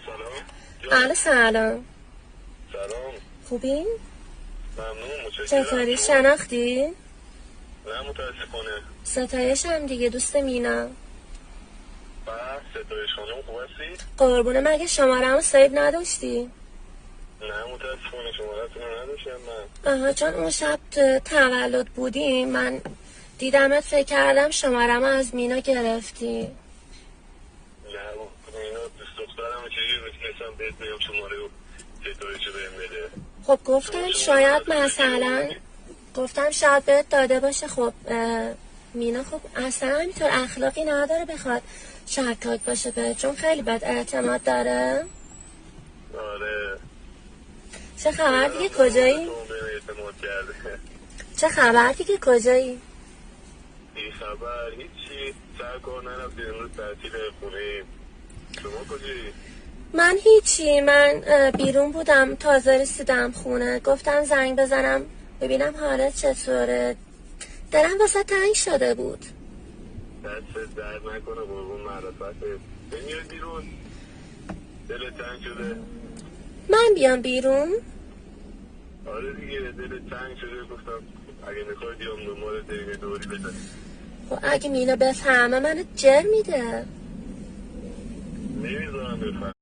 سلام. سلام. سلام. خوبی؟ ممنون، متشکرم. چطوری؟ شناختی؟ نه متاسفانه. ستایش هم دیگه، دوست مینا. بله ستایش خانم، خوب هستی؟ قربونه. مگه شماره‌مو سیو نداشتی؟ نه متاسفانه شماره‌تون رو نداشتم من. آها، چون اون شب تولد بودیم من دیدمت، فکر کردم شماره‌مو از مینا گرفتی. نه اینا دوست دخترم چجوری میتونستم بهت بگم شماره رو ستایشو بهم بده. خب گفتم شاید مثلا بهت داده باشه. خب مینا خب اصلا همینطور اخلاقی نداره بخواد شکاک باشه بهت، چون خیلی بد اعتماد داره. آره. چه خبر دیگه؟ کجایی؟ اعتماد کرده. چه خبر دیگه؟ کجایی؟ بی خبر هیچی، سر کار نرفتی، امروز تعطیل خونه. شما کجایی؟ من هیچی، من بیرون بودم، تازه رسیدم خونه، گفتم زنگ بزنم ببینم حالت چطوره. دلم واسه تنگ شده بود. دست درد نکنه، قربون معرفته. بمیره بیرون، دل تنگ شده. من بیام بیرون؟ آره دیگه، دل تنگ شده، گفتم اگه میخوای بیام دنبال دیگه دوری بزنیم. خب اگه مینا بفهمه منو جر میده. نمیذارم بفهم.